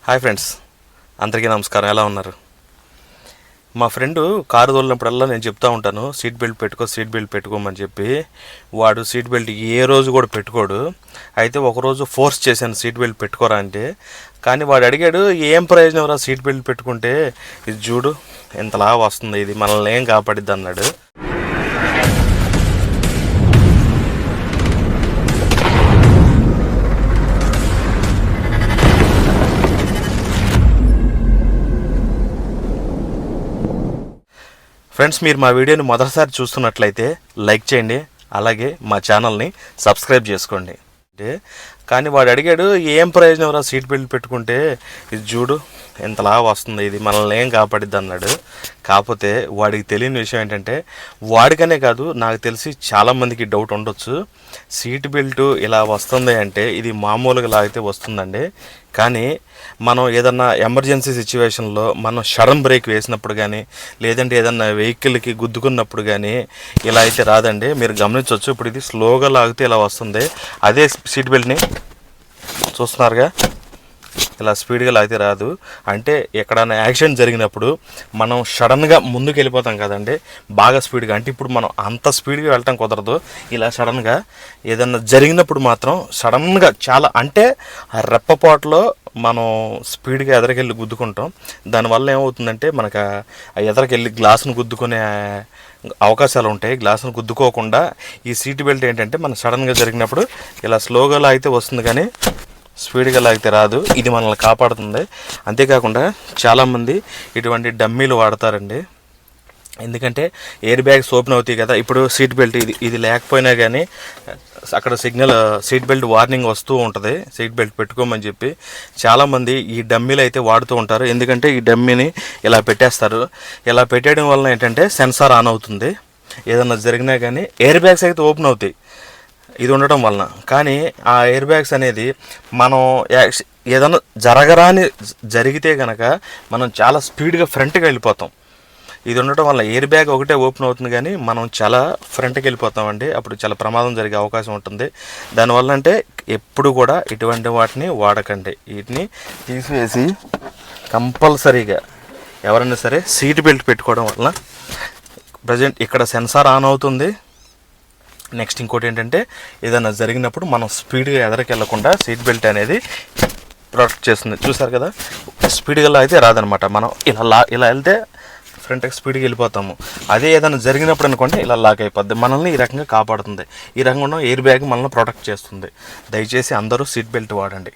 Hi friends, అందరికీ నమస్కారం. ఎలా ఉన్నారు? మా ఫ్రెండు కారు తోలినప్పుడల్లా నేను చెప్తా ఉంటాను, సీట్ బెల్ట్ పెట్టుకోమని చెప్పి. వాడు సీట్ బెల్ట్ ఏ రోజు కూడా పెట్టుకోడు. అయితే ఒకరోజు ఫోర్స్ చేశాను సీట్ బెల్ట్ పెట్టుకోరా అంటే, కానీ వాడు అడిగాడు, ఏం ప్రయోజనం రా సీట్ బెల్ట్ పెట్టుకుంటే, ఇది చూడు ఎంతలా వస్తుంది, ఇది మనల్ని ఏం కాపాడిద్ది అన్నాడు. ఫ్రెండ్స్, మీరు మా వీడియోని మొదటిసారి చూస్తున్నట్లయితే లైక్ చేయండి, అలాగే మా ఛానల్ని సబ్స్క్రైబ్ చేసుకోండి. కానీ వాడు అడిగాడు, ఏం ప్రయోజనం రా సీట్ బెల్ట్ పెట్టుకుంటే, ఇది చూడు ఎంతలా వస్తుంది, ఇది మనల్ని ఏం కాపాడిద్ది అన్నాడు. కాకపోతే వాడికి తెలియని విషయం ఏంటంటే, వాడికనే కాదు నాకు తెలిసి చాలామందికి డౌట్ ఉండొచ్చు, సీట్ బెల్ట్ ఇలా వస్తుంది అంటే ఇది మామూలుగా లాగితే వస్తుందండి. కానీ మనం ఏదన్నా ఎమర్జెన్సీ సిచ్యువేషన్లో మనం సడన్ బ్రేక్ వేసినప్పుడు కానీ, లేదంటే ఏదన్నా వెహికల్కి గుద్దుకున్నప్పుడు కానీ ఇలా అయితే రాదండి. మీరు గమనించవచ్చు, ఇప్పుడు ఇది స్లోగా లాగితే ఇలా వస్తుంది. అదే సీట్ బెల్ట్ని చూస్తున్నారుగా, ఇలా స్పీడ్గా లాగితే రాదు. అంటే ఎక్కడైనా యాక్సిడెంట్ జరిగినప్పుడు మనం సడన్గా ముందుకు వెళ్ళిపోతాం కదండి, బాగా స్పీడ్గా. అంటే ఇప్పుడు మనం అంత స్పీడ్గా వెళ్ళటం కుదరదు. ఇలా సడన్గా ఏదన్నా జరిగినప్పుడు మాత్రం సడన్గా చాలా, అంటే రెప్పపాటులో మనం స్పీడ్గా ఎదరికెళ్ళి గుద్దుకుంటాం. దానివల్ల ఏమవుతుందంటే మనకు ఆ ఎదరికెళ్ళి గ్లాసును గుద్దుకునే అవకాశాలు ఉంటాయి. గ్లాసును గుద్దుకోకుండా ఈ సీట్ బెల్ట్ ఏంటంటే మనం సడన్గా జరిగినప్పుడు ఇలా స్లోగా లాగితే వస్తుంది, కానీ స్పీడ్గా లాగితే రాదు. ఇది మనల్ని కాపాడుతుంది. అంతేకాకుండా చాలామంది ఇటువంటి డమ్మీలు వాడతారండి. ఎందుకంటే ఎయిర్ బ్యాగ్స్ ఓపెన్ అవుతాయి కదా. ఇప్పుడు సీట్ బెల్ట్ ఇది లేకపోయినా కానీ అక్కడ సిగ్నల్ సీట్ బెల్ట్ వార్నింగ్ వస్తూ ఉంటుంది, సీట్ బెల్ట్ పెట్టుకోమని చెప్పి. చాలామంది ఈ డమ్మీలు అయితే వాడుతూ ఉంటారు. ఎందుకంటే ఈ డమ్మీని ఇలా పెట్టేస్తారు. ఇలా పెట్టేయడం వలన ఏంటంటే సెన్సార్ ఆన్ అవుతుంది. ఏదన్నా జరిగినా కానీ ఎయిర్ బ్యాగ్స్ అయితే ఓపెన్ అవుతాయి ఇది ఉండటం వలన. కానీ ఆ ఎయిర్ బ్యాగ్స్ అనేది మనం ఏదైనా జరిగితే కనుక మనం చాలా స్పీడ్గా ఫ్రంట్కి వెళ్ళిపోతాం. ఇది ఉండటం వల్ల ఎయిర్ బ్యాగ్ ఒకటే ఓపెన్ అవుతుంది, కానీ మనం చాలా ఫ్రంట్కి వెళ్ళిపోతామండి. అప్పుడు చాలా ప్రమాదం జరిగే అవకాశం ఉంటుంది. దానివల్ల అంటే ఎప్పుడు కూడా ఇటువంటి వాటిని వాడకండి. వీటిని తీసివేసి కంపల్సరీగా ఎవరైనా సరే సీట్ బెల్ట్ పెట్టుకోవడం వల్ల ప్రజెంట్ ఇక్కడ సెన్సార్ ఆన్ అవుతుంది. నెక్స్ట్ ఇంకోటి ఏంటంటే, ఏదైనా జరిగినప్పుడు మనం స్పీడ్గా ఎదరికెళ్ళకుండా సీట్ బెల్ట్ అనేది ప్రొటెక్ట్ చేస్తుంది. చూసారు కదా, స్పీడ్గా అయితే రాదనమాట. మనం ఇలా వెళ్తే ఫ్రంట్కి స్పీడ్గా వెళ్ళిపోతాము. అదే ఏదైనా జరిగినప్పుడు అనుకోండి ఇలా లాక్ అయిపోద్ది. మనల్ని ఈ రకంగా కాపాడుతుంది. ఈ రకంగా ఎయిర్ బ్యాగ్ మనల్ని ప్రొటెక్ట్ చేస్తుంది. దయచేసి అందరూ సీట్ బెల్ట్ వాడండి.